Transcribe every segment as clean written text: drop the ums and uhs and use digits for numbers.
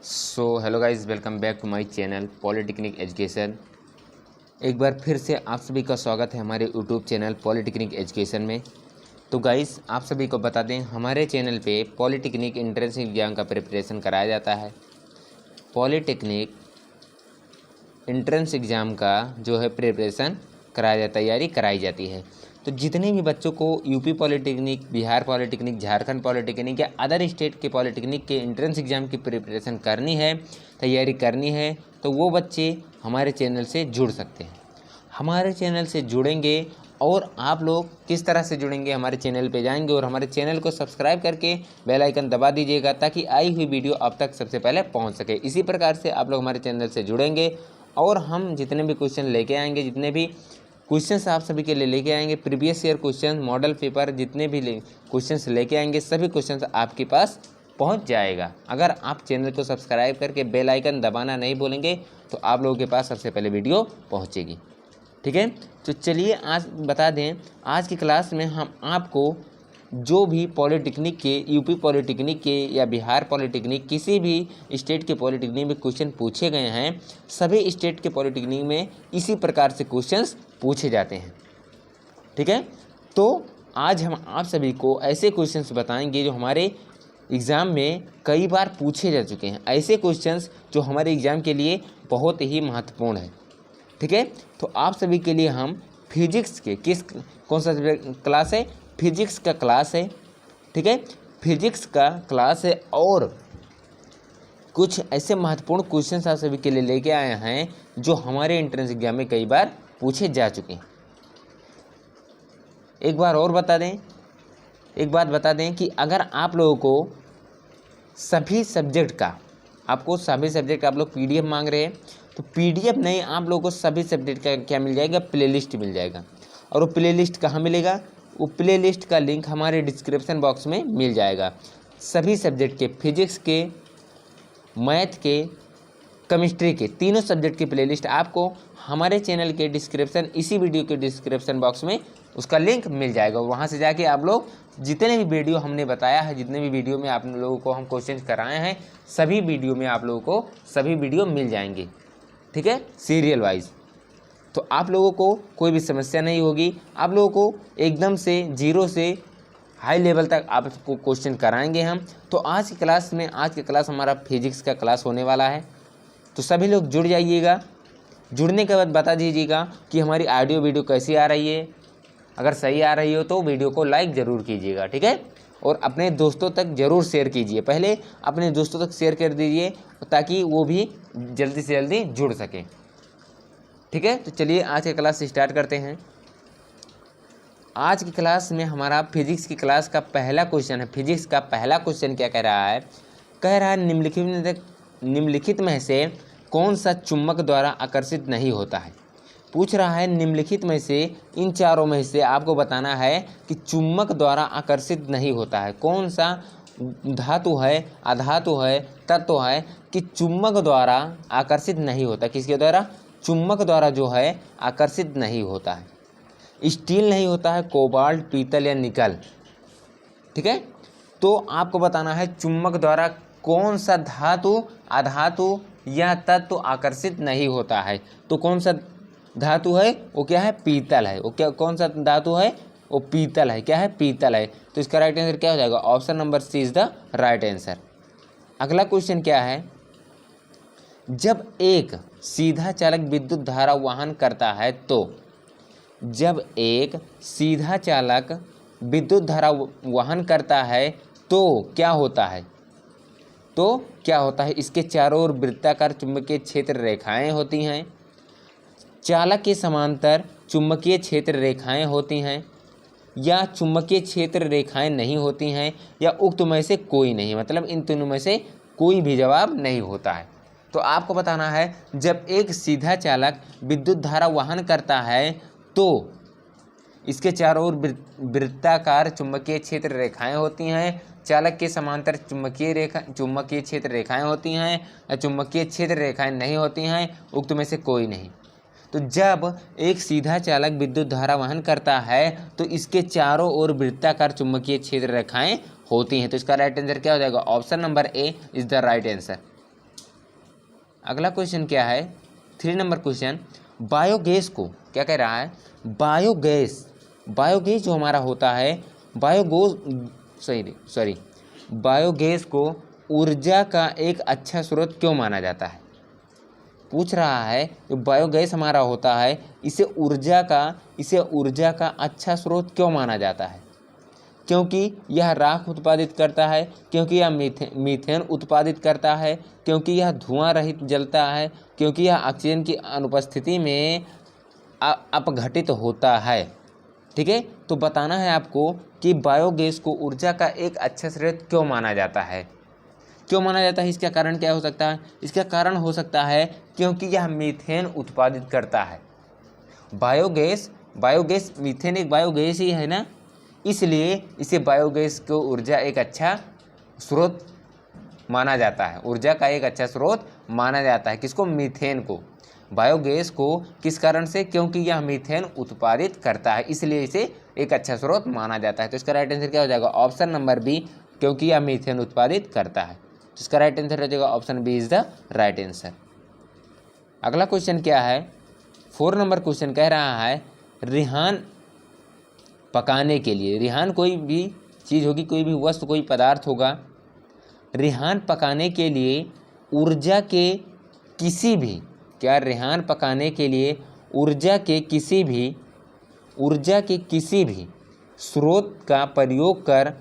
Hello guys, welcome back to my channel polytechnic education. एक बार फिर से आप सभी का स्वागत है हमारे यूट्यूब चैनल पॉलिटेक्निक एजुकेशन में। तो गाइस, आप सभी को बता दें, हमारे चैनल पे पॉलिटेक्निक एंट्रेंस एग्जाम का प्रिपरेशन कराया जाता है। पॉलिटेक्निक एंट्रेंस एग्ज़ाम का जो है प्रिपरेशन कराया जाता है, तैयारी कराई जाती है। तो जितने भी बच्चों को UP polytechnic, Bihar polytechnic, Jharkhand polytechnic या अदर स्टेट के पॉलिटेक्निक के एंट्रेंस एग्ज़ाम की प्रिपरेशन करनी है, तैयारी करनी है, तो वो बच्चे हमारे चैनल से जुड़ सकते हैं। हमारे चैनल से जुड़ेंगे और आप लोग किस तरह से जुड़ेंगे, हमारे चैनल पे जाएंगे और हमारे चैनल को सब्सक्राइब करके बेल आइकन दबा दीजिएगा ताकि आई हुई वीडियो आप तक सबसे पहले पहुंच सके। इसी प्रकार से आप लोग हमारे चैनल से जुड़ेंगे और हम जितने भी क्वेश्चन लेके आएंगे, जितने भी क्वेश्चंस आप सभी के लिए लेके आएंगे, previous year question, model paper, जितने भी क्वेश्चंस लेके आएंगे, सभी क्वेश्चंस आपके पास पहुंच जाएगा। अगर आप चैनल को सब्सक्राइब करके बेल आइकन दबाना नहीं भूलेंगे तो आप लोगों के पास सबसे पहले वीडियो पहुंचेगी। ठीक है, तो चलिए आज बता दें, आज की क्लास में हम आपको जो भी पॉलिटेक्निक के, यूपी पॉलिटेक्निक के या बिहार पॉलिटेक्निक, किसी भी स्टेट के पॉलिटेक्निक में क्वेश्चन पूछे गए हैं, सभी स्टेट के पॉलिटेक्निक में इसी प्रकार से क्वेश्चंस पूछे जाते हैं। ठीक है, तो आज हम आप सभी को ऐसे क्वेश्चंस बताएंगे जो हमारे एग्ज़ाम में कई बार पूछे जा चुके हैं, ऐसे क्वेश्चंस जो हमारे एग्ज़ाम के लिए बहुत ही महत्वपूर्ण है। ठीक है, तो आप सभी के लिए हम फिजिक्स के कौन सा क्लास है, फिजिक्स का क्लास है। ठीक है, फिजिक्स का क्लास है और कुछ ऐसे महत्वपूर्ण क्वेश्चंस आप सभी के लिए लेके आए हैं जो हमारे एंट्रेंस एग्जाम में कई बार पूछे जा चुके हैं। एक बात बता दें कि अगर आप लोगों को सभी सब्जेक्ट का आप लोग पीडीएफ मांग रहे हैं, तो पीडीएफ नहीं, आप लोगों को सभी सब्जेक्ट का क्या मिल जाएगा, प्लेलिस्ट मिल जाएगा। और वो प्लेलिस्ट कहाँ मिलेगा, वो प्लेलिस्ट का लिंक हमारे डिस्क्रिप्शन बॉक्स में मिल जाएगा। सभी सब्जेक्ट के, फिजिक्स के, मैथ के, केमिस्ट्री के, तीनों सब्जेक्ट की प्लेलिस्ट आपको हमारे चैनल के डिस्क्रिप्शन, इसी वीडियो के डिस्क्रिप्शन बॉक्स में उसका लिंक मिल जाएगा। वहाँ से जाके आप लोग जितने भी वीडियो हमने बताया है, जितने भी वीडियो में आप लोगों को हम क्वेश्चन कराए हैं, सभी वीडियो में आप लोगों को सभी वीडियो मिल जाएंगे। ठीक है, सीरियल वाइज। तो आप लोगों को कोई भी समस्या नहीं होगी। आप लोगों को एकदम से जीरो से हाई लेवल तक आपको क्वेश्चन कराएंगे हम। तो आज की क्लास हमारा फिजिक्स का क्लास होने वाला है। तो सभी लोग जुड़ जाइएगा। जुड़ने के बाद बता दीजिएगा कि हमारी ऑडियो वीडियो कैसी आ रही है। अगर सही आ रही हो तो वीडियो को लाइक ज़रूर कीजिएगा। ठीक है, और अपने दोस्तों तक ज़रूर शेयर कीजिए। पहले अपने दोस्तों तक शेयर कर दीजिए ताकि वो भी जल्दी से जल्दी जुड़ सकें। ठीक है, तो चलिए आज की क्लास स्टार्ट करते हैं। आज की क्लास में हमारा फिजिक्स की क्लास का पहला क्वेश्चन है। फिजिक्स का पहला क्वेश्चन क्या कह रहा है, निम्नलिखित में से कौन सा चुंबक द्वारा आकर्षित नहीं होता है। पूछ रहा है निम्नलिखित में से, इन चारों में से आपको बताना है कि चुंबक द्वारा आकर्षित नहीं होता है। कौन सा धातु है, अधातु है, तत्व है कि चुंबक द्वारा आकर्षित नहीं होता। किसके द्वारा, चुंबक द्वारा जो है आकर्षित नहीं होता है। स्टील नहीं होता है, कोबाल्ट, पीतल या निकल। ठीक है, तो आपको बताना है चुंबक द्वारा कौन सा धातु, अधातु या तत्व आकर्षित नहीं होता है। तो कौन सा धातु है, वो क्या है, पीतल है। वो क्या, कौन सा धातु है, वो पीतल है। क्या है, पीतल है। तो इसका राइट आंसर क्या हो जाएगा, option number C is the right answer. अगला क्वेश्चन क्या है, जब एक सीधा चालक विद्युत धारा वहन करता है तो, जब एक सीधा चालक विद्युत धारा वहन करता है तो क्या होता है, तो क्या होता है, इसके चारों ओर वृत्ताकार चुंबकीय क्षेत्र रेखाएं होती हैं, चालक के समांतर चुंबकीय क्षेत्र रेखाएं होती हैं, या चुंबकीय क्षेत्र रेखाएं नहीं होती हैं, या उक्त में से कोई नहीं। मतलब इन तीनों में से कोई भी जवाब नहीं होता है। तो आपको बताना है, जब एक सीधा चालक विद्युत धारा वहन करता है तो इसके चारों ओर वृत्ताकार चुंबकीय क्षेत्र रेखाएं होती हैं, चालक के समांतर चुंबकीय क्षेत्र रेखाएं होती हैं, या चुंबकीय क्षेत्र रेखाएं नहीं होती हैं, उक्त में से कोई नहीं। तो जब एक सीधा चालक विद्युत धारा वहन करता है तो इसके चारों ओर वृत्ताकार चुंबकीय क्षेत्र रेखाएं होती हैं। तो इसका राइट आंसर क्या हो जाएगा, option number A is the right answer. अगला क्वेश्चन क्या है, 3 नंबर क्वेश्चन, बायोगैस को क्या कह रहा है, बायोगैस जो हमारा होता है, बायोगैस को ऊर्जा का एक अच्छा स्रोत क्यों माना जाता है। पूछ रहा है जो बायोगैस हमारा होता है, इसे ऊर्जा का अच्छा स्रोत क्यों माना जाता है। क्योंकि यह राख उत्पादित करता है, क्योंकि यह मीथेन उत्पादित करता है, क्योंकि यह धुआं रहित जलता है, क्योंकि यह ऑक्सीजन की अनुपस्थिति में अपघटित होता है। ठीक है, तो बताना है आपको कि बायोगैस को ऊर्जा का एक अच्छा स्रोत क्यों माना जाता है। क्यों माना जाता है, इसका कारण क्या हो सकता है। इसका कारण हो सकता है क्योंकि यह मीथेन उत्पादित करता है। बायोगैस मीथेन एक बायोगैस ही है ना, इसलिए इसे बायोगैस को ऊर्जा एक अच्छा स्रोत माना जाता है। ऊर्जा का एक अच्छा स्रोत माना जाता है किसको, मीथेन को, बायोगैस को। किस कारण से, क्योंकि यह मीथेन उत्पादित करता है, इसलिए इसे एक अच्छा स्रोत माना जाता है। तो इसका राइट आंसर क्या हो जाएगा, ऑप्शन नंबर बी, क्योंकि यह मीथेन उत्पादित करता है। तो इसका राइट आंसर हो जाएगा option B is the right answer. अगला क्वेश्चन क्या है, 4 नंबर क्वेश्चन कह रहा है, रिहान पकाने के लिए, रिहान कोई भी चीज़ होगी, कोई भी वस्तु, कोई पदार्थ होगा, रिहान पकाने के लिए ऊर्जा के किसी भी, क्या रिहान पकाने के लिए ऊर्जा के किसी भी स्रोत का प्रयोग कर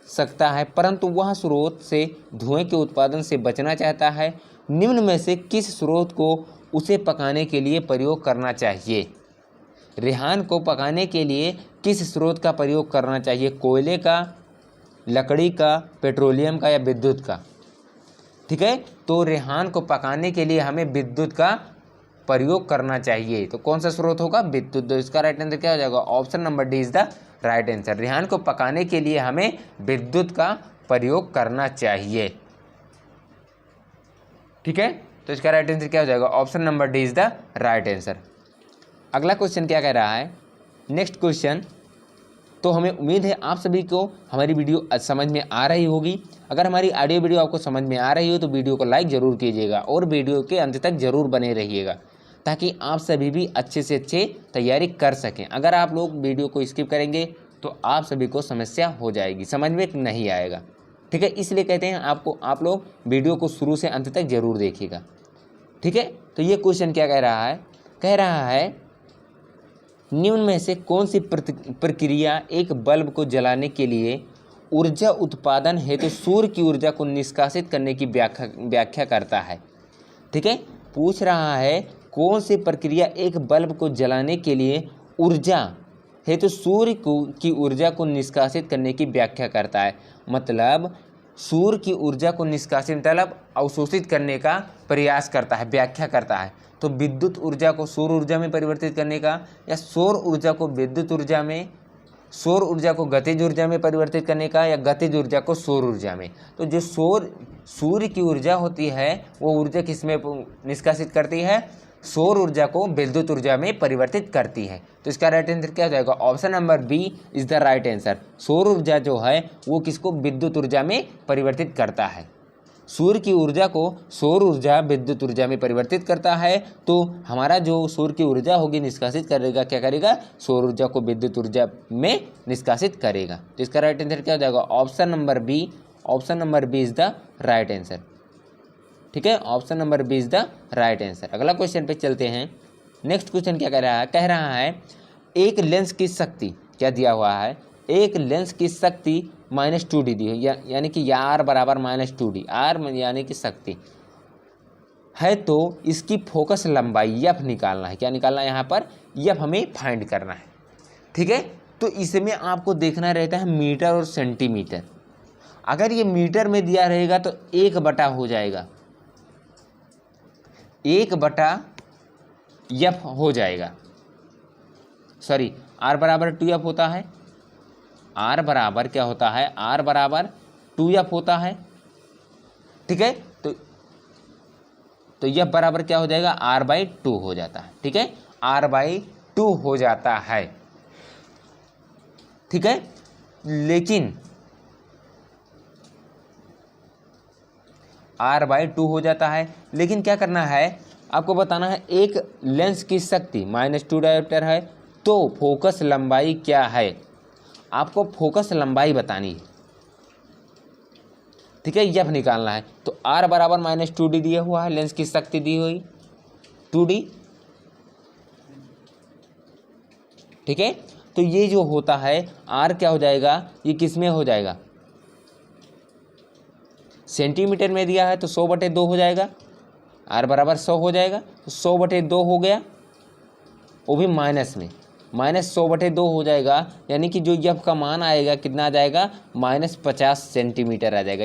सकता है, परंतु वह स्रोत से धुएं के उत्पादन से बचना चाहता है। निम्न में से किस स्रोत को उसे पकाने के लिए प्रयोग करना चाहिए। रिहान को पकाने के लिए किस स्रोत का प्रयोग करना चाहिए, कोयले का, लकड़ी का, पेट्रोलियम का या विद्युत का। ठीक है, तो रिहान को पकाने के लिए हमें विद्युत का प्रयोग करना चाहिए। तो कौन सा स्रोत होगा, विद्युत। तो इसका राइट आंसर क्या हो जाएगा, option number D is the right answer. Rihan को पकाने के लिए हमें विद्युत का प्रयोग करना चाहिए। ठीक है, तो इसका राइट आंसर क्या हो जाएगा, option number D is the right answer. अगला क्वेश्चन क्या कह रहा है, नेक्स्ट क्वेश्चन। तो हमें उम्मीद है आप सभी को हमारी वीडियो समझ में आ रही होगी। अगर हमारी ऑडियो वीडियो आपको समझ में आ रही हो तो वीडियो को लाइक ज़रूर कीजिएगा और वीडियो के अंत तक ज़रूर बने रहिएगा, ताकि आप सभी भी अच्छे से अच्छे तैयारी कर सकें। अगर आप लोग वीडियो को स्किप करेंगे तो आप सभी को समस्या हो जाएगी, समझ में नहीं आएगा। ठीक है, इसलिए कहते हैं आप लोग वीडियो को शुरू से अंत तक ज़रूर देखिएगा। ठीक है, तो ये क्वेश्चन क्या कह रहा है निम्न में से कौन सी प्रक्रिया एक बल्ब को जलाने के लिए ऊर्जा उत्पादन हेतु सूर्य की ऊर्जा को निष्कासित करने की व्याख्या करता है। ठीक है, पूछ रहा है कौन सी प्रक्रिया एक बल्ब को जलाने के लिए ऊर्जा हेतु सूर्य की ऊर्जा को निष्कासित करने की व्याख्या करता है। मतलब सूर्य की ऊर्जा को निष्कासित मतलब अवशोषित करने का प्रयास करता है, व्याख्या करता है। तो विद्युत ऊर्जा को सौर ऊर्जा में परिवर्तित करने का, या सौर ऊर्जा को विद्युत ऊर्जा में, सौर ऊर्जा को गतिज ऊर्जा में परिवर्तित करने का, या गतिज ऊर्जा को सौर ऊर्जा में। तो जो सूर्य की ऊर्जा होती है वो ऊर्जा किस में निष्कासित करती है, सौर ऊर्जा को विद्युत ऊर्जा में परिवर्तित करती है। तो इसका राइट आंसर क्या हो जाएगा, option number B is the right answer. सौर ऊर्जा जो है वो किसको विद्युत ऊर्जा में परिवर्तित करता है। सूर्य की ऊर्जा को सौर ऊर्जा विद्युत ऊर्जा में परिवर्तित करता है। तो हमारा जो सूर्य की ऊर्जा होगी निष्कासित करेगा, क्या करेगा, सौर ऊर्जा को विद्युत ऊर्जा में निष्कासित करेगा। तो इसका राइट आंसर क्या हो जाएगा, option number B is the right answer. ठीक है, option number B is the right answer. अगला क्वेश्चन पे चलते हैं। नेक्स्ट क्वेश्चन क्या कह रहा है एक लेंस की शक्ति, क्या दिया हुआ है, एक लेंस की शक्ति -2d दी है, यानी कि R बराबर -2d, R यानी कि शक्ति है, तो इसकी फोकस लंबाई F निकालना है। क्या निकालना है यहाँ पर, F हमें फाइंड करना है। ठीक है, तो इसमें आपको देखना रहता है मीटर और सेंटीमीटर। अगर ये मीटर में दिया रहेगा तो 1/, हो जाएगा 1/F हो जाएगा, सॉरी R बराबर 2F होता है, R बराबर क्या होता है, R बराबर 2F होता है। ठीक है, तो F बराबर क्या हो जाएगा, R/2 हो जाता है। ठीक है, R/2 हो जाता है। ठीक है, लेकिन r/2 हो जाता है। लेकिन क्या करना है, आपको बताना है एक लेंस की शक्ति -2 डायोप्टर है, तो फोकस लंबाई क्या है, आपको फोकस लंबाई बतानी है। ठीक है, एफ निकालना है। तो r बराबर -2d दिया हुआ है, लेंस की शक्ति दी हुई 2d। ठीक है, तो ये जो होता है r क्या हो जाएगा, ये किस में हो जाएगा, सेंटीमीटर में दिया है तो 100/2 हो जाएगा, r बराबर 100 हो जाएगा, तो 100/2 हो गया, वो भी माइनस में, -100/2 हो जाएगा। यानी कि जो एफ का मान आएगा कितना आ जाएगा, -50 सेंटीमीटर आ जाएगा।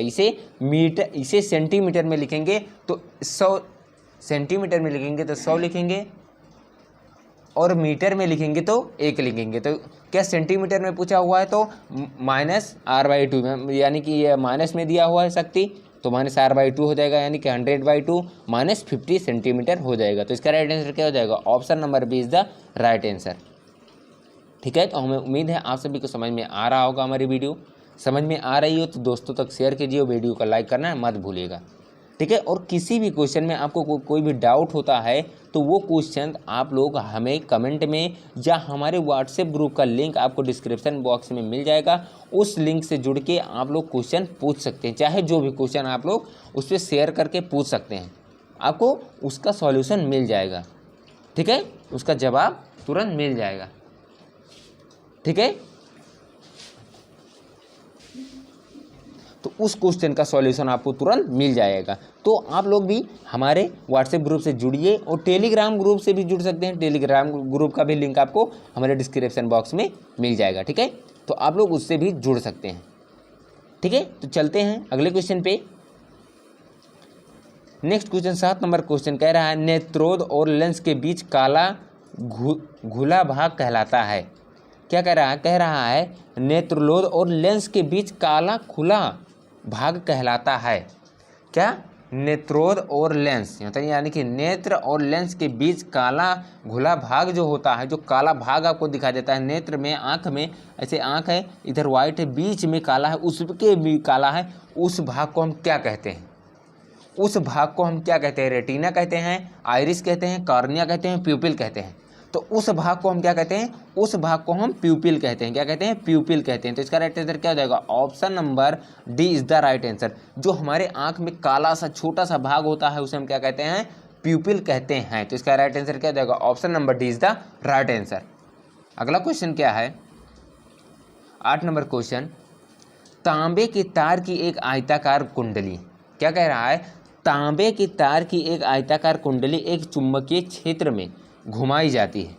इसे सेंटीमीटर में लिखेंगे तो 100 सेंटीमीटर में लिखेंगे तो 100 लिखेंगे, और मीटर में लिखेंगे तो 1 लिखेंगे। तो क्या सेंटीमीटर में पूछा हुआ है तो -r/2 में, यानी कि ये माइनस में दिया हुआ है शक्ति, तो -r/2 हो जाएगा, यानी कि 100/2 -50 सेंटीमीटर हो जाएगा। तो इसका राइट आंसर क्या हो जाएगा, option number B is the right answer. ठीक है, तो हमें उम्मीद है आप सभी को समझ में आ रहा होगा। हमारी वीडियो समझ में आ रही हो तो दोस्तों तक शेयर कीजिए, वीडियो को लाइक करना मत भूलिएगा। ठीक है, और किसी भी क्वेश्चन में आपको कोई भी डाउट होता है तो वो क्वेश्चन आप लोग हमें कमेंट में या हमारे व्हाट्सएप ग्रुप का लिंक आपको डिस्क्रिप्शन बॉक्स में मिल जाएगा, उस लिंक से जुड़ के आप लोग क्वेश्चन पूछ सकते हैं। चाहे जो भी क्वेश्चन आप लोग उस पर शेयर करके पूछ सकते हैं, आपको उसका सॉल्यूशन मिल जाएगा। ठीक है, उसका जवाब तुरंत मिल जाएगा। ठीक है, तो उस क्वेश्चन का सॉल्यूशन आपको तुरंत मिल जाएगा। तो आप लोग भी हमारे व्हाट्सएप ग्रुप से जुड़िए, और टेलीग्राम ग्रुप से भी जुड़ सकते हैं। टेलीग्राम ग्रुप का भी लिंक आपको हमारे डिस्क्रिप्शन बॉक्स में मिल जाएगा। ठीक है, तो आप लोग उससे भी जुड़ सकते हैं। ठीक है, तो चलते हैं अगले क्वेश्चन पे। नेक्स्ट क्वेश्चन 7 नंबर क्वेश्चन कह रहा है, नेत्रोद और लेंस के बीच काला घुला भाग कहलाता है। क्या कह रहा है नेत्रलोद और लेंस के बीच काला खुला भाग कहलाता है। क्या, नेत्रोद और लेंस, यानी कि नेत्र और लेंस के बीच काला घुला भाग जो होता है, जो काला भाग आपको दिखाई देता है नेत्र में, आँख में, ऐसे आँख है, इधर वाइट है, बीच में काला है, उसके भी काला है, उस भाग को हम क्या कहते हैं, उस भाग को हम क्या कहते हैं, रेटिना कहते हैं, आइरिस कहते हैं, कॉर्निया कहते हैं, प्यूपिल कहते हैं। तो उस भाग को हम क्या कहते हैं, उस भाग को हम प्यूपिल कहते हैं। क्या कहते हैं, प्यूपिल कहते हैं। तो इसका राइट आंसर क्या हो जाएगा, option number D is the right answer. जो हमारे आंख में काला सा छोटा सा भाग होता है उसे हम क्या कहते हैं, प्यूपिल कहते हैं। तो इसका राइट आंसर क्या हो जाएगा, option number D is the right answer. अगला क्वेश्चन क्या है, 8 नंबर क्वेश्चन, तांबे की तार की एक आयताकार कुंडली। क्या कह रहा है, तांबे की तार की एक आयताकार कुंडली एक चुंबकीय क्षेत्र में घुमाई जाती है।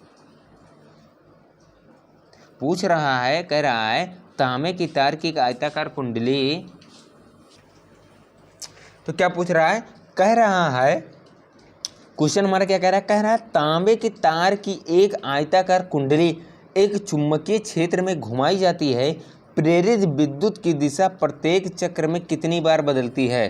पूछ रहा है, कह रहा है तांबे की तार की एक आयताकार कुंडली, तो क्या पूछ रहा है, कह रहा है क्वेश्चन हमारा क्या कह रहा है तांबे की तार की एक आयताकार कुंडली एक चुंबकीय क्षेत्र में घुमाई जाती है, प्रेरित विद्युत की दिशा प्रत्येक चक्र में कितनी बार बदलती है।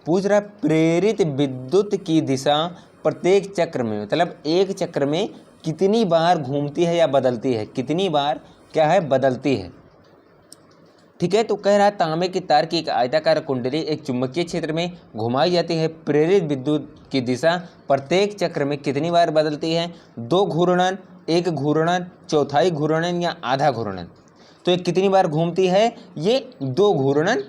पूछ रहा है प्रेरित विद्युत की दिशा प्रत्येक चक्र में, मतलब एक चक्र में कितनी बार घूमती है या बदलती है, कितनी बार क्या है, बदलती है। ठीक है, तो कह रहा है तांबे की तार की एक आयताकार कुंडली एक चुंबकीय क्षेत्र में घुमाई जाती है, प्रेरित विद्युत की दिशा प्रत्येक चक्र में कितनी बार बदलती है, 2 घूर्णन, 1 घूर्णन, चौथाई घूर्णन या आधा घूर्णन। तो ये कितनी बार घूमती है, ये 2 घूर्णन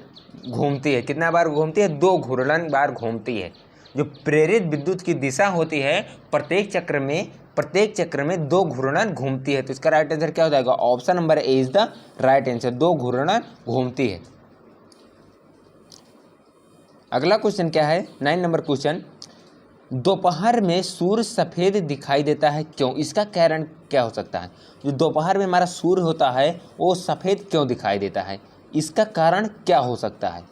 घूमती है। कितना बार घूमती है, 2 घूर्णन बार घूमती है। जो प्रेरित विद्युत की दिशा होती है प्रत्येक चक्र में 2 घूर्णन घूमती है। तो इसका राइट आंसर क्या हो जाएगा, option number A is the right answer, 2 घूर्णन घूमती है। अगला क्वेश्चन क्या है, 9 नंबर क्वेश्चन, दोपहर में सूर्य सफ़ेद दिखाई देता है क्यों, इसका कारण क्या हो सकता है। जो दोपहर में हमारा सूर्य होता है वो सफ़ेद क्यों दिखाई देता है, इसका कारण क्या हो सकता है।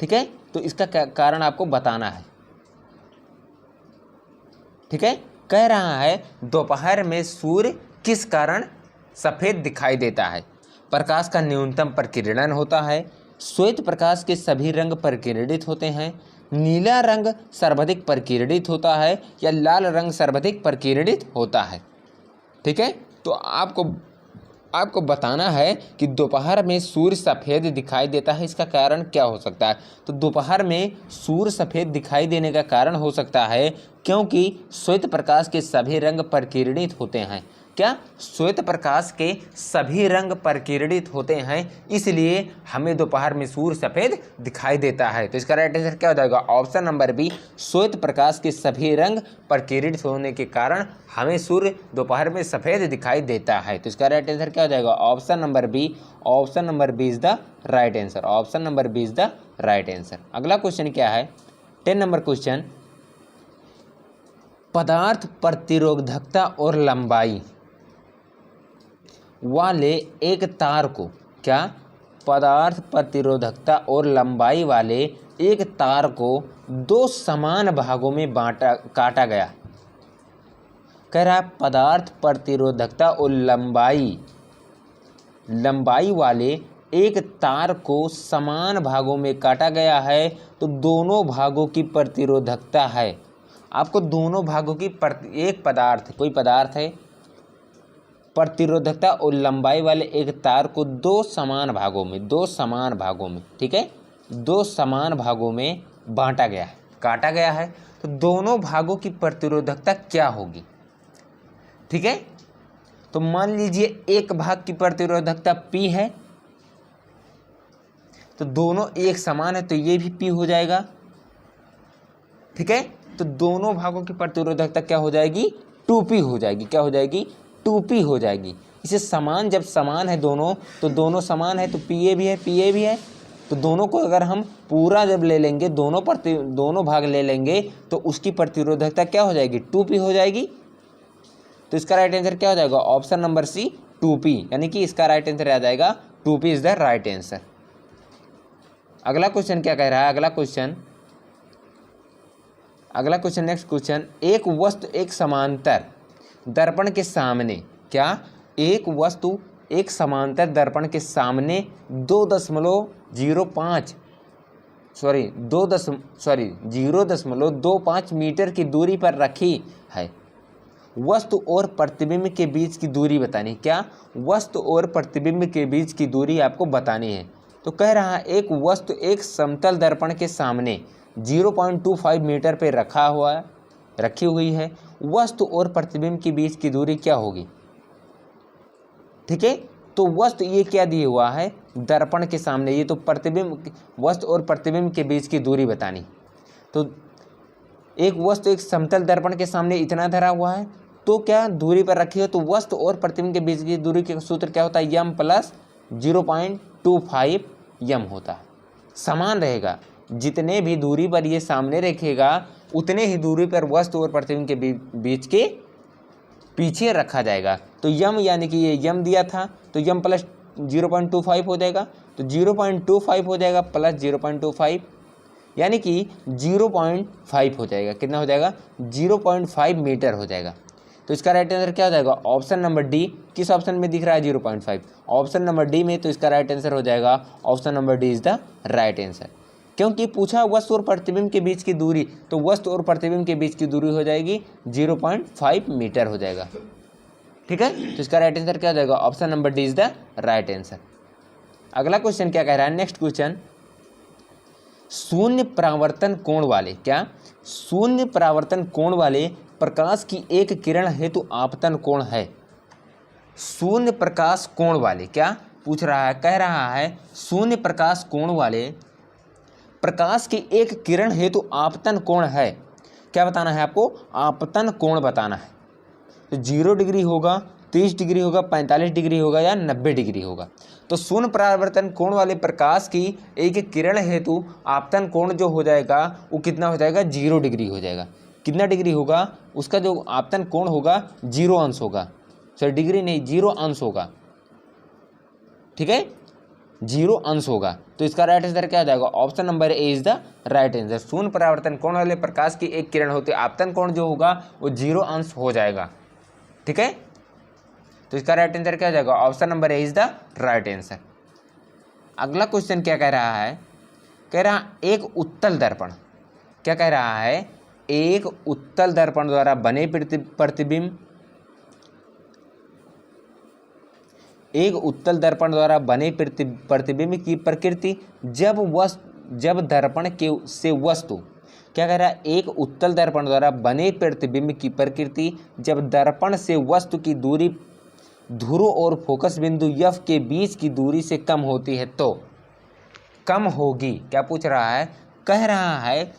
ठीक है, तो इसका कारण आपको बताना है। ठीक है, कह रहा है दोपहर में सूर्य किस कारण सफ़ेद दिखाई देता है। प्रकाश का न्यूनतम प्रकीर्णन होता है, श्वेत प्रकाश के सभी रंग प्रकीर्णित होते हैं, नीला रंग सर्वाधिक प्रकीर्णित होता है या लाल रंग सर्वाधिक प्रकीर्णित होता है। ठीक है, तो आपको आपको बताना है कि दोपहर में सूर्य सफ़ेद दिखाई देता है, इसका कारण क्या हो सकता है। तो दोपहर में सूर्य सफ़ेद दिखाई देने का कारण हो सकता है क्योंकि श्वेत प्रकाश के सभी रंग परिकिरणित होते हैं। क्या? श्वेत प्रकाश के सभी रंग परिकिरणित होते हैं, इसलिए हमें दोपहर में सूर्य सफ़ेद दिखाई देता है। तो इसका राइट आंसर क्या हो जाएगा? ऑप्शन नंबर बी, श्वेत प्रकाश के सभी रंग परिकिरणित होने के कारण हमें सूर्य दोपहर में सफ़ेद दिखाई देता है। तो इसका राइट आंसर क्या हो जाएगा? Option number B. Option number B is the right answer. Option number B is the right answer. अगला क्वेश्चन क्या है? 10 नंबर क्वेश्चन, पदार्थ प्रतिरोधकता और लंबाई वाले एक तार को, क्या? पदार्थ प्रतिरोधकता और लंबाई वाले एक तार को दो समान भागों में काटा गया। कह रहा है पदार्थ प्रतिरोधकता और लंबाई वाले एक तार को समान भागों में काटा गया है, तो दोनों भागों की प्रतिरोधकता है। आपको दोनों भागों की एक पदार्थ, कोई पदार्थ है, प्रतिरोधकता और लंबाई वाले एक तार को दो समान भागों में, ठीक है, दो समान भागों में बांटा गया है, काटा गया है, तो दोनों भागों की प्रतिरोधकता क्या होगी? ठीक है, तो मान लीजिए एक भाग की प्रतिरोधकता P है, तो दोनों एक समान है, तो ये भी P हो जाएगा। ठीक है, तो दोनों भागों की प्रतिरोधकता क्या हो जाएगी? 2P हो जाएगी। क्या हो जाएगी? 2P हो जाएगी। इसे समान, जब समान है दोनों, तो दोनों समान है, तो PA भी है, PA भी है, तो दोनों को अगर हम पूरा जब ले लेंगे, दोनों भाग ले लेंगे, तो उसकी प्रतिरोधकता क्या हो जाएगी? 2P हो जाएगी। तो इसका राइट आंसर क्या हो जाएगा? ऑप्शन नंबर सी, 2P, यानी कि इसका राइट आंसर आ जाएगा 2P is the right answer. अगला क्वेश्चन क्या कह रहा है? अगला क्वेश्चन नेक्स्ट क्वेश्चन, एक वस्तु एक समांतर दर्पण के सामने, क्या? एक वस्तु एक समांतर दर्पण के सामने 0.25 मीटर की दूरी पर रखी है। वस्तु और प्रतिबिंब के बीच की दूरी बतानी। क्या? वस्तु और प्रतिबिंब के बीच की दूरी आपको बतानी है। तो कह रहा है एक वस्तु एक समतल दर्पण के सामने 0.25 मीटर पे रखी हुई है, वस्तु और प्रतिबिंब के बीच की दूरी क्या होगी? ठीक है, तो वस्तु ये क्या दिया हुआ है? दर्पण के सामने, ये तो प्रतिबिंब, वस्तु और प्रतिबिंब के बीच की दूरी बतानी। तो एक वस्तु एक समतल दर्पण के सामने इतना धरा हुआ है, तो क्या दूरी पर रखी है, तो वस्तु और प्रतिबिंब के बीच की दूरी का सूत्र क्या होता है? m + 0.25 m होता है। समान रहेगा, जितने भी दूरी पर ये सामने रखेगा उतने ही दूरी पर वस्तु और प्रतिबिंब के बीच के पीछे रखा जाएगा। तो यम, यानी कि ये यम दिया था, तो यम + 0.25 हो जाएगा, तो 0.25 हो जाएगा + 0.25, यानी कि 0.5 हो जाएगा। कितना हो जाएगा? 0.5 मीटर हो जाएगा। तो इसका राइट आंसर क्या हो जाएगा? Option number D. किस ऑप्शन में दिख रहा है 0.5? ऑप्शन नंबर डी में, तो इसका राइट आंसर हो जाएगा option number D is the right answer. क्योंकि पूछा वस्तु और प्रतिबिंब के बीच की दूरी, तो वस्तु और प्रतिबिंब के बीच की दूरी हो जाएगी 0.5 मीटर हो जाएगा। ठीक है, तो इसका राइट आंसर क्या हो जाएगा? Option number D is the right answer. अगला क्वेश्चन क्या कह रहा है? नेक्स्ट क्वेश्चन, शून्य परावर्तन कोण वाले, क्या? शून्य परावर्तन कोण वाले प्रकाश की एक किरण हेतु आपतन कोण है। शून्य प्रकाश कोण वाले, क्या पूछ रहा है? कह रहा है शून्य प्रकाश कोण वाले प्रकाश की एक किरण हेतु आपतन कोण है। क्या बताना है आपको? आपतन कोण बताना है। तो 0 डिग्री होगा, 30 डिग्री होगा, 45 डिग्री होगा या 90 डिग्री होगा। तो शून्य परावर्तन कोण वाले प्रकाश की एक किरण हेतु आपतन कोण जो हो जाएगा वो कितना हो जाएगा? 0 डिग्री हो जाएगा। कितना डिग्री होगा? उसका जो आपतन कोण होगा 0 अंश होगा, सॉरी डिग्री नहीं, 0 अंश होगा। ठीक है, 0 अंश होगा। तो इसका राइट आंसर क्या हो जाएगा? Option number A is the right answer. शून्य परावर्तन कोण वाले प्रकाश की एक किरण होती है, आपतन कोण जो होगा वो 0 अंश हो जाएगा। ठीक है, तो इसका राइट आंसर क्या हो जाएगा? Option number A is the right answer. अगला क्वेश्चन क्या कह रहा है? कह रहा एक उत्तल दर्पण, क्या कह रहा है? एक उत्तल दर्पण द्वारा बने प्रतिबिंब एक उत्तल दर्पण द्वारा बने प्रतिबिंब की प्रकृति जब दर्पण के से वस्तु, क्या कह रहा है, एक उत्तल दर्पण द्वारा बने प्रतिबिंब की प्रकृति जब दर्पण से वस्तु की दूरी ध्रुव और फोकस बिंदु F के बीच की दूरी से कम होती है तो कम होगी। क्या पूछ रहा है, कह रहा है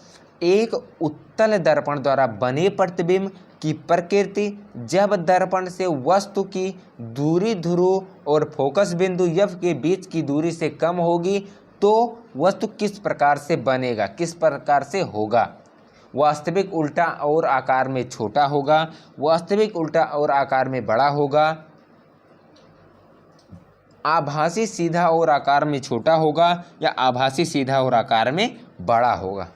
एक उत्तल दर्पण द्वारा बने प्रतिबिंब की प्रकृति जब दर्पण से वस्तु की दूरी ध्रुव और फोकस बिंदु F के बीच की दूरी से कम होगी तो वस्तु किस प्रकार से बनेगा, किस प्रकार से होगा। वास्तविक उल्टा और आकार में छोटा होगा, वास्तविक उल्टा और आकार में बड़ा होगा, आभासी सीधा और आकार में छोटा होगा या आभासी सीधा और आकार में बड़ा होगा।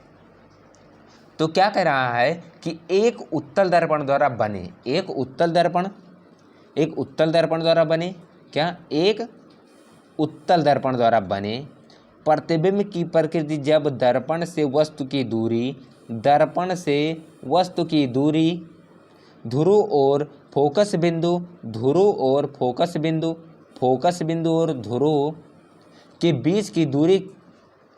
तो क्या कह रहा है कि एक उत्तल दर्पण द्वारा बने, एक उत्तल दर्पण द्वारा बने, क्या, एक उत्तल दर्पण द्वारा बने प्रतिबिंब की प्रकृति जब दर्पण से वस्तु की दूरी ध्रुव और फोकस बिंदु और ध्रुव के बीच की दूरी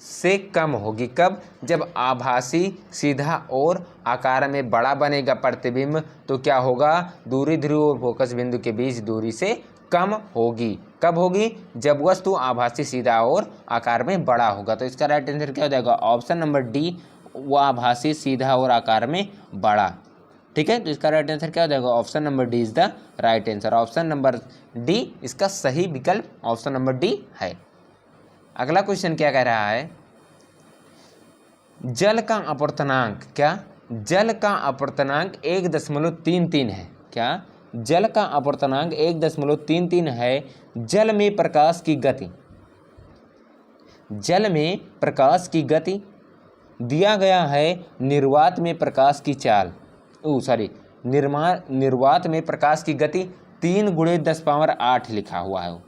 से कम होगी। कब, जब आभासी सीधा और आकार में बड़ा बनेगा प्रतिबिंब तो क्या होगा, दूरी ध्रुव और फोकस बिंदु के बीच दूरी से कम होगी। कब होगी, जब वस्तु आभासी सीधा और आकार में बड़ा होगा। तो इसका राइट आंसर क्या हो जाएगा, ऑप्शन नंबर डी, वो आभासी सीधा और आकार में बड़ा। ठीक है, तो इसका राइट आंसर क्या हो जाएगा, option number D is the right answer. Option number D इसका सही विकल्प ऑप्शन नंबर डी है। अगला क्वेश्चन क्या कह रहा है, जल का अपवर्तनांक, क्या, जल का अपवर्तनांक 1.33 है। क्या, जल का अपवर्तनांक 1.33 है। जल में प्रकाश की गति दिया गया है। निर्वात में प्रकाश की चाल, निर्वात में प्रकाश की गति 3 × 10⁸ लिखा हुआ है,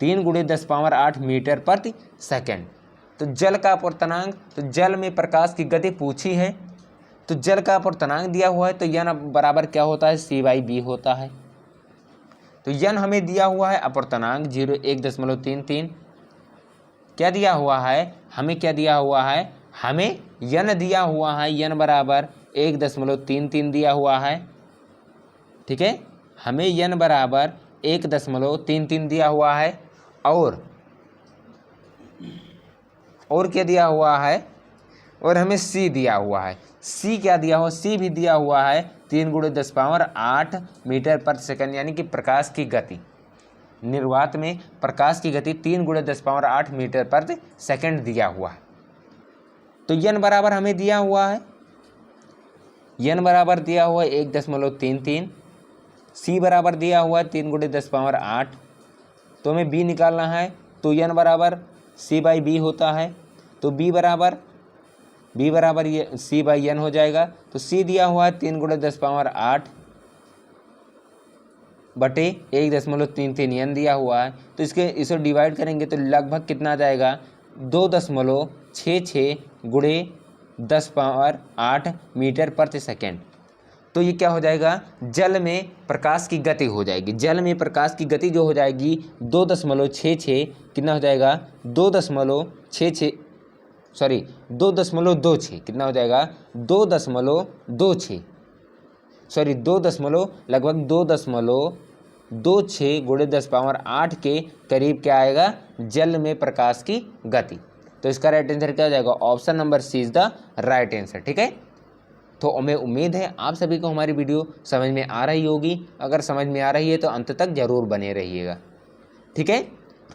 3 × 10⁸ मीटर प्रति सेकेंड। तो जल का अपवर्तनांक, तो जल में प्रकाश की गति पूछी है, तो जल का अपवर्तनांक दिया हुआ है तो यन बराबर क्या होता है, C/B होता है। तो यन हमें दिया हुआ है अपवर्तनांक 1.33, क्या दिया हुआ है, हमें क्या दिया हुआ है, हमें यन दिया हुआ है, यन बराबर 1.33 दिया हुआ है। ठीक है, हमें यन बराबर 1.33 दिया हुआ है और क्या दिया हुआ है, और हमें C दिया हुआ है। C क्या दिया हुआ, C भी दिया हुआ है 3 × 10⁸ मीटर प्रति सेकंड, यानी कि प्रकाश की गति, निर्वात में प्रकाश की गति 3 × 10⁸ मीटर प्रति सेकंड दिया हुआ है। तो यन बराबर हमें दिया हुआ है, यन बराबर दिया हुआ है 1.33, C बराबर दिया हुआ है 3 × 10⁸, तो हमें B निकालना है। तो यन बराबर C/B होता है, तो B बराबर ये C/N हो जाएगा। तो C दिया हुआ है 3 × 10⁸ बटे 1.33 N दिया हुआ है। तो इसे डिवाइड करेंगे तो लगभग कितना आ जाएगा, 2.66 × 10⁸ मीटर प्रति सेकेंड। तो ये क्या हो जाएगा, जल में प्रकाश की गति हो जाएगी, जल में प्रकाश की गति जो हो जाएगी 2.66, कितना हो जाएगा, 2.26 कितना हो जाएगा, 2.26 लगभग 2.26 × 10⁸ के करीब क्या आएगा, जल में प्रकाश की गति। तो इसका राइट आंसर क्या हो जाएगा, option number C is the right answer. ठीक है, तो हमें उम्मीद है आप सभी को हमारी वीडियो समझ में आ रही होगी। अगर समझ में आ रही है तो अंत तक जरूर बने रहिएगा। ठीक है,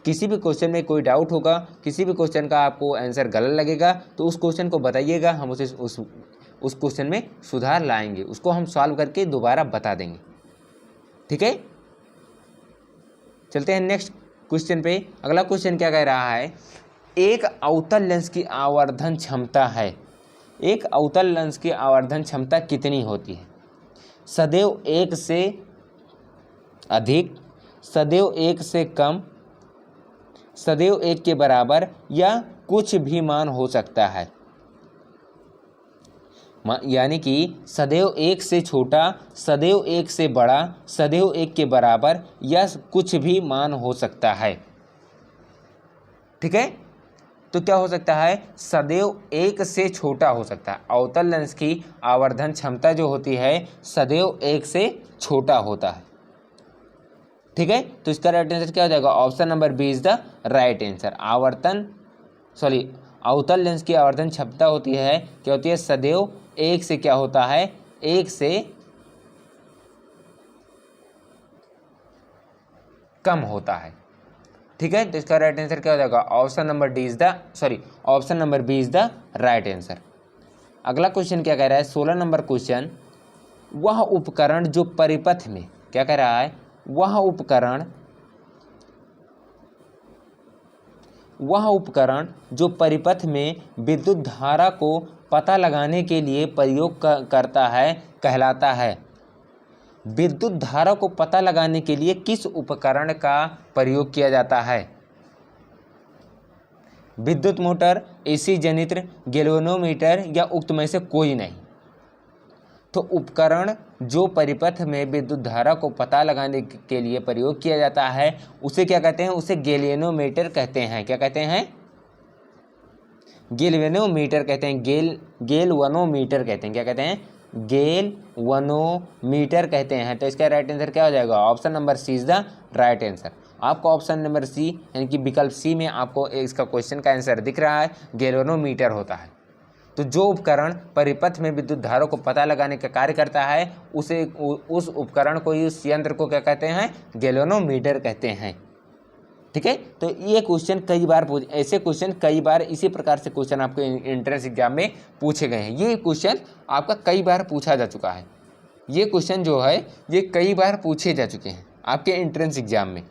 किसी भी क्वेश्चन में कोई डाउट होगा, किसी भी क्वेश्चन का आपको आंसर गलत लगेगा तो उस क्वेश्चन को बताइएगा, हम उस क्वेश्चन में सुधार लाएंगे, उसको हम सॉल्व करके दोबारा बता देंगे। ठीक है, चलते हैं नेक्स्ट क्वेश्चन पे। अगला क्वेश्चन क्या कह रहा है, एक अवतल लेंस की आवर्धन क्षमता है, एक अवतल लेंस की आवर्धन क्षमता कितनी होती है, सदैव 1 से अधिक, सदैव 1 से कम, सदैव 1 के बराबर या कुछ भी मान हो सकता है। यानी कि सदैव एक से छोटा, सदैव एक से बड़ा, सदैव एक के बराबर या कुछ भी मान हो सकता है। ठीक है, तो क्या हो सकता है, सदैव एक से छोटा हो सकता है। अवतल लेंस की आवर्धन क्षमता जो होती है सदैव एक से छोटा होता है। ठीक है, तो इसका राइट आंसर क्या हो जाएगा, option number B is the right answer. अवतल लेंस की आवर्धन क्षमता होती है, क्या होती है, सदैव एक से क्या होता है, एक से कम होता है। ठीक है, तो इसका राइट आंसर क्या हो जाएगा, option number B is the right answer. अगला क्वेश्चन क्या कह रहा है, 16 नंबर क्वेश्चन, वह उपकरण जो परिपथ में, क्या कह रहा है, वह उपकरण जो परिपथ में विद्युत धारा को पता लगाने के लिए प्रयोग करता है कहलाता है। विद्युत धारा को पता लगाने के लिए किस उपकरण का प्रयोग किया जाता है? विद्युत मोटर, एसी जनित्र, गैल्वेनोमीटर या उक्त में से कोई नहीं। तो उपकरण जो परिपथ में विद्युत धारा को पता लगाने के लिए प्रयोग किया जाता है उसे क्या कहते हैं, उसे गैल्वेनोमीटर कहते हैं। क्या कहते हैं, गैल्वेनोमीटर कहते हैं, गैल्वेनोमीटर कहते हैं। क्या कहते हैं, गैल्वेनोमीटर कहते हैं। तो इसका राइट आंसर क्या हो जाएगा, option number C is the right answer. आपको ऑप्शन नंबर सी यानी कि विकल्प सी में आपको इसका क्वेश्चन का आंसर दिख रहा है, गैल्वेनोमीटर होता है। तो जो उपकरण परिपथ में विद्युत धारा को पता लगाने का कार्य करता है उस उपकरण को, उस यंत्र को क्या कहते हैं, गैल्वेनोमीटर कहते हैं। ठीक है, तो ये क्वेश्चन ऐसे क्वेश्चन कई बार इसी प्रकार से क्वेश्चन आपके एंट्रेंस एग्जाम में पूछे गए हैं। ये क्वेश्चन आपका कई बार पूछा जा चुका है। ये क्वेश्चन जो है ये कई बार पूछे जा चुके हैं आपके एंट्रेंस एग्जाम में।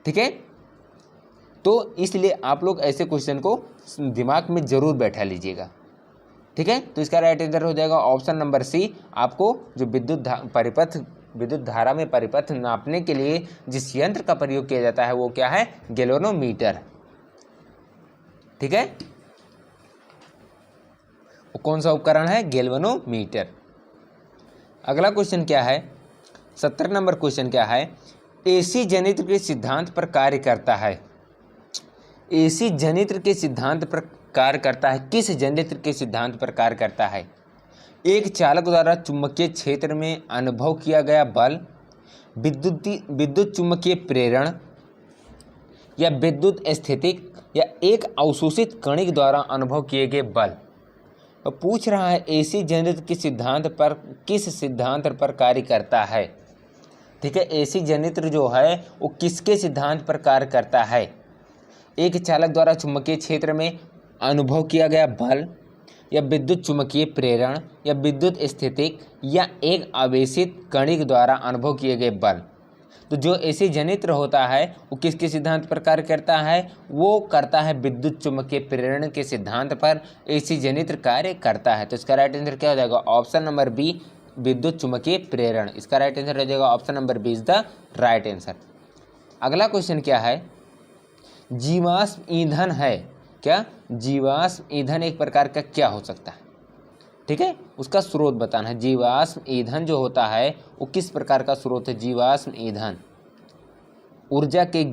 ठीक है, तो इसलिए आप लोग ऐसे क्वेश्चन को दिमाग में जरूर बैठा लीजिएगा। ठीक है, तो इसका राइट आंसर हो जाएगा ऑप्शन नंबर सी। आपको जो विद्युत धारा में परिपथ नापने के लिए जिस यंत्र का प्रयोग किया जाता है वो क्या है, गैल्वेनोमीटर। ठीक है, वो कौन सा उपकरण है, गैल्वेनोमीटर। अगला क्वेश्चन क्या है, 17 नंबर क्वेश्चन क्या है, एसी जनित्र के सिद्धांत पर कार्य करता है। एसी जनित्र के सिद्धांत पर कार्य करता है, किस जनित्र के सिद्धांत पर कार्य करता है? एक चालक द्वारा चुंबकीय क्षेत्र में अनुभव किया गया बल, विद्युत चुंबकीय प्रेरण या विद्युत स्थितिक या एक अवशोषित कणिक द्वारा अनुभव किए गए बल। तो पूछ रहा है एसी जनित्र के सिद्धांत पर किस सिद्धांत पर कार्य करता है। ठीक है, एसी जनित्र जो है वो किसके सिद्धांत पर कार्य करता है? एक चालक द्वारा चुंबकीय क्षेत्र में अनुभव किया गया बल या विद्युत चुंबकीय प्रेरण या विद्युत स्थितिक या एक आवेशित कणिक द्वारा अनुभव किए गए बल। तो जो एसी जनित्र होता है वो किसके सिद्धांत पर कार्य करता है? वो करता है विद्युत चुंबकीय प्रेरण के सिद्धांत पर एसी जनित्र कार्य करता है। तो इसका राइट आंसर क्या हो जाएगा, ऑप्शन नंबर बी, विद्युत चुंबकीय प्रेरण। इसका राइट आंसर हो जाएगा option number B is the right answer. अगला क्वेश्चन क्या है, जीवाश्म ईंधन है क्या? जीवाश्म ईंधन एक प्रकार का क्या हो सकता है? ठीक है, उसका स्रोत बताना है। जीवाश्म ईंधन जो होता है वो किस प्रकार का स्रोत है? जीवाश्म ईंधन ऊर्जा के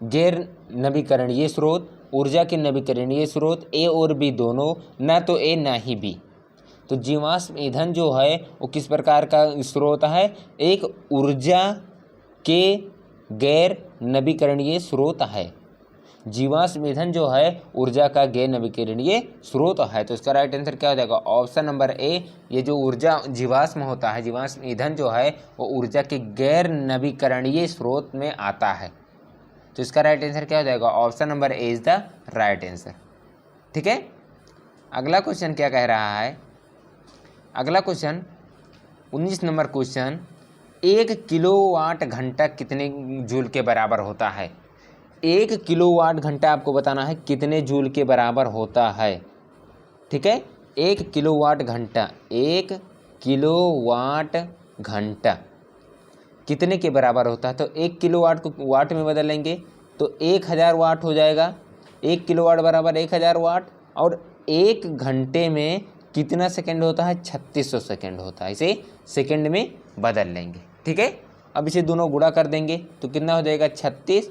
गैर नवीकरणीय स्रोत, ऊर्जा के नवीकरणीय स्रोत, ए और बी दोनों, ना तो ए ना ही बी। तो जीवाश्म ईंधन जो है वो किस प्रकार का स्रोत है? एक ऊर्जा के गैर नवीकरणीय स्रोत है। जीवाश्म ईंधन जो है ऊर्जा का गैर नवीकरणीय स्रोत है। तो इसका राइट आंसर क्या हो जाएगा, ऑप्शन नंबर ए। ये जो ऊर्जा जीवाश्म होता है, जीवाश्म ईंधन जो है वो ऊर्जा के गैर नवीकरणीय स्रोत में आता है। तो इसका राइट आंसर क्या हो जाएगा, option number A is the right answer. ठीक है, अगला क्वेश्चन क्या कह रहा है, अगला क्वेश्चन 19 नंबर क्वेश्चन, 1 किलोवाट घंटा कितने जूल के बराबर होता है? 1 किलोवाट घंटा आपको बताना है कितने जूल के बराबर होता है। ठीक है, 1 किलोवाट घंटा, 1 किलोवाट घंटा कितने के बराबर होता है? तो 1 किलोवाट को वाट में बदलेंगे तो 1000 वाट हो जाएगा। 1 किलोवाट बराबर 1000 वाट। और 1 घंटे में कितना सेकंड होता है, 3600 सेकंड होता है। इसे सेकंड में बदल लेंगे, ठीक है। अब इसे दोनों गुणा कर देंगे तो कितना हो जाएगा, 36,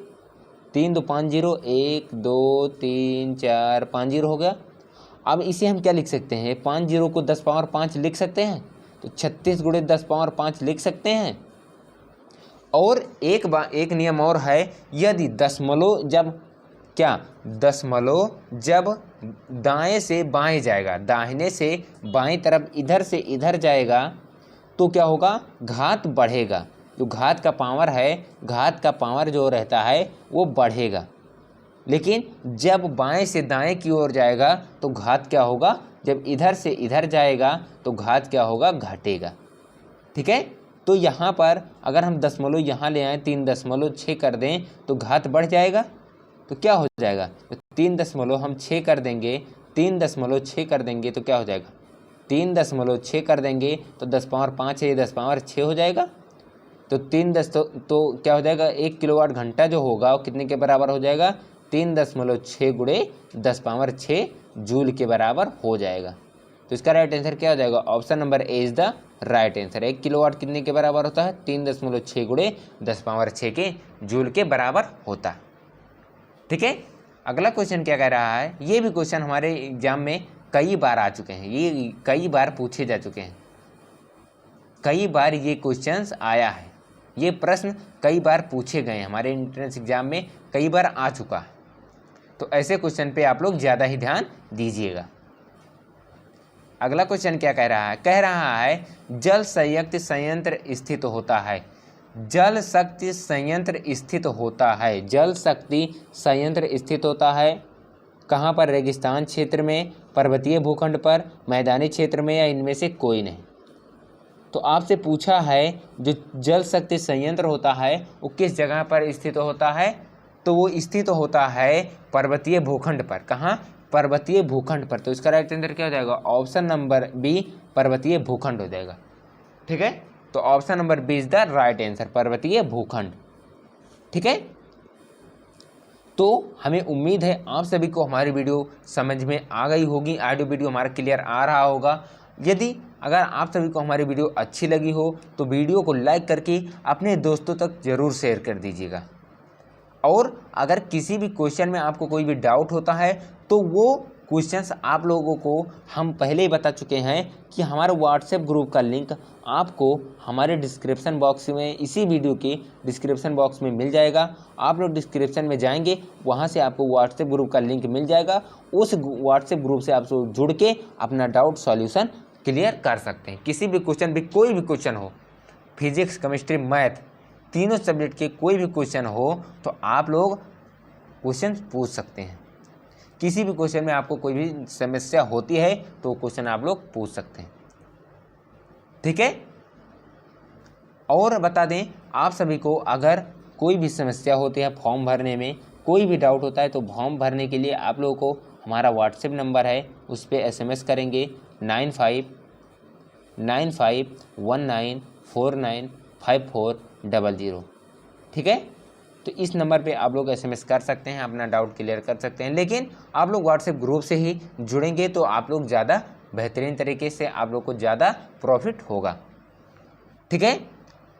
3 2 5 0, 1 2 3 4 5 0 हो गया। अब इसे हम क्या लिख सकते हैं, 5 0 को 10 पावर 5 लिख सकते हैं, तो 36 गुणे 10 पावर 5 लिख सकते हैं। और एक नियम और है, यदि दशमलव जब क्या, दशमलव जब दाएं से बाएं जाएगा, दाहिने से बाएं तरफ इधर से इधर जाएगा तो क्या होगा, घात बढ़ेगा। जो घात का पावर है, घात का पावर जो रहता है वो बढ़ेगा। लेकिन जब बाएं से दाएं की ओर जाएगा तो घात क्या होगा, जब इधर से इधर जाएगा तो घात क्या होगा, घटेगा, ठीक है। तो यहाँ पर अगर हम दशमलव यहाँ ले आएँ, 3.6 कर दें तो घात बढ़ जाएगा, तो क्या हो जाएगा, तो 3 हम 6 कर देंगे, 3.6 कर देंगे तो क्या हो जाएगा, 3.6 कर देंगे तो 10 पावर 5 है, 10 पावर 6 हो जाएगा। तो 3 तो क्या हो जाएगा, 1 किलोवाट घंटा जो होगा वो कितने के बराबर हो जाएगा, 3.6 गुणे 10 पावर 6 जूल के बराबर हो जाएगा। तो इसका राइट आंसर क्या हो जाएगा, option number A is the right answer. 1 kilowatt कितने के बराबर होता है, 3.6 गुणे 10 पावर 6 के जूल के बराबर होता है, ठीक है। अगला क्वेश्चन क्या कह रहा है, ये भी क्वेश्चन हमारे एग्जाम में कई बार आ चुके हैं, ये कई बार पूछे जा चुके हैं, कई बार ये क्वेश्चंस आया है, ये प्रश्न कई बार पूछे गए हैं, हमारे एंट्रेंस एग्जाम में कई बार आ चुका है। तो ऐसे क्वेश्चन पे आप लोग ज़्यादा ही ध्यान दीजिएगा। अगला क्वेश्चन क्या कह रहा है जल संयुक्त संयंत्र स्थित होता है, जल शक्ति संयंत्र स्थित होता है, जल शक्ति संयंत्र स्थित होता है कहाँ पर, रेगिस्तान क्षेत्र में, पर्वतीय भूखंड पर, मैदानी क्षेत्र में, या इनमें से कोई नहीं। तो आपसे पूछा है जो जल शक्ति संयंत्र होता है वो किस जगह पर स्थित होता है, तो वो स्थित होता है पर्वतीय भूखंड पर। कहाँ, पर्वतीय भूखंड पर। तो इसका राइट आंसर क्या हो जाएगा, ऑप्शन नंबर बी पर्वतीय भूखंड हो जाएगा, ठीक है। तो option number B is the right answer, पर्वतीय भूखंड, ठीक है। तो हमें उम्मीद है आप सभी को हमारी वीडियो समझ में आ गई होगी, ऑडियो वीडियो हमारा क्लियर आ रहा होगा। यदि अगर आप सभी को हमारी वीडियो अच्छी लगी हो तो वीडियो को लाइक करके अपने दोस्तों तक ज़रूर शेयर कर दीजिएगा। और अगर किसी भी क्वेश्चन में आपको कोई भी डाउट होता है तो वो क्वेश्चंस आप लोगों को हम पहले ही बता चुके हैं कि हमारे व्हाट्सएप ग्रुप का लिंक आपको हमारे डिस्क्रिप्शन बॉक्स में, इसी वीडियो के डिस्क्रिप्शन बॉक्स में मिल जाएगा। आप लोग डिस्क्रिप्शन में जाएंगे, वहां से आपको व्हाट्सएप ग्रुप का लिंक मिल जाएगा। उस व्हाट्सएप ग्रुप से आप लोग जुड़ के अपना डाउट सॉल्यूशन क्लियर कर सकते हैं। किसी भी क्वेश्चन भी, कोई भी क्वेश्चन हो, फिजिक्स, केमिस्ट्री, मैथ, तीनों सब्जेक्ट के कोई भी क्वेश्चन हो तो आप लोग क्वेश्चन पूछ सकते हैं। किसी भी क्वेश्चन में आपको कोई भी समस्या होती है तो क्वेश्चन आप लोग पूछ सकते हैं, ठीक है। और बता दें आप सभी को, अगर कोई भी समस्या होती है फॉर्म भरने में, कोई भी डाउट होता है तो फॉर्म भरने के लिए आप लोगों को हमारा व्हाट्सएप नंबर है, उस पर SMS करेंगे 9519495400, ठीक है। तो इस नंबर पे आप लोग SMS कर सकते हैं, अपना डाउट क्लियर कर सकते हैं। लेकिन आप लोग व्हाट्सएप ग्रुप से ही जुड़ेंगे तो आप लोग ज़्यादा बेहतरीन तरीके से आप लोग को ज़्यादा प्रॉफिट होगा, ठीक है।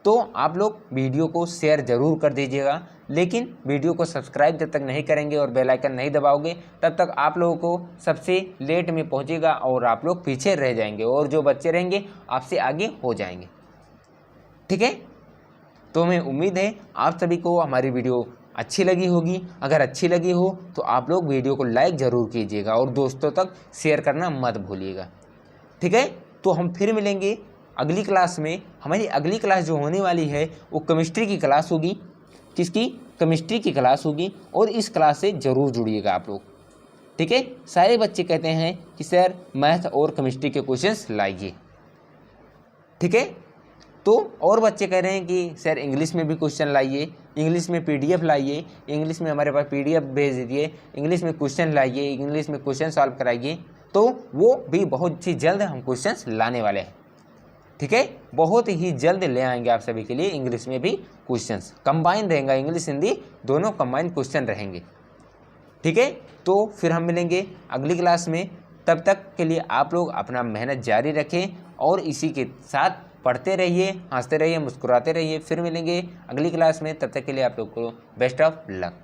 तो आप लोग वीडियो को शेयर ज़रूर कर दीजिएगा, लेकिन वीडियो को सब्सक्राइब जब तक नहीं करेंगे और बेल आइकन नहीं दबाओगे तब तक आप लोगों को सबसे लेट में पहुंचेगा और आप लोग पीछे रह जाएंगे, और जो बच्चे रहेंगे आपसे आगे हो जाएंगे, ठीक है। तो हमें उम्मीद है आप सभी को हमारी वीडियो अच्छी लगी होगी। अगर अच्छी लगी हो तो आप लोग वीडियो को लाइक ज़रूर कीजिएगा और दोस्तों तक शेयर करना मत भूलिएगा, ठीक है। तो हम फिर मिलेंगे अगली क्लास में। हमारी अगली क्लास जो होने वाली है वो केमिस्ट्री की क्लास होगी। किसकी? केमिस्ट्री की क्लास होगी, और इस क्लास से ज़रूर जुड़िएगा आप लोग, ठीक है। सारे बच्चे कहते हैं कि सर मैथ और केमिस्ट्री के क्वेश्चंस लाइए, ठीक है। तो और बच्चे कह रहे हैं कि सर इंग्लिश में भी क्वेश्चन लाइए, इंग्लिश में PDF लाइए, इंग्लिश में हमारे पास PDF भेज दीजिए, इंग्लिश में क्वेश्चन लाइए, इंग्लिश में क्वेश्चन सॉल्व कराइए। तो वो भी बहुत ही जल्द हम क्वेश्चंस लाने वाले हैं, ठीक है। बहुत ही जल्द ले आएंगे आप सभी के लिए इंग्लिश में भी क्वेश्चंस, कंबाइन रहेगा, इंग्लिश हिंदी दोनों कंबाइन क्वेश्चन रहेंगे, ठीक है। तो फिर हम मिलेंगे अगली क्लास में। तब तक के लिए आप लोग अपना मेहनत जारी रखें और इसी के साथ पढ़ते रहिए, हंसते रहिए, मुस्कुराते रहिए। फिर मिलेंगे अगली क्लास में, तब तक के लिए आप लोग को बेस्ट ऑफ लक।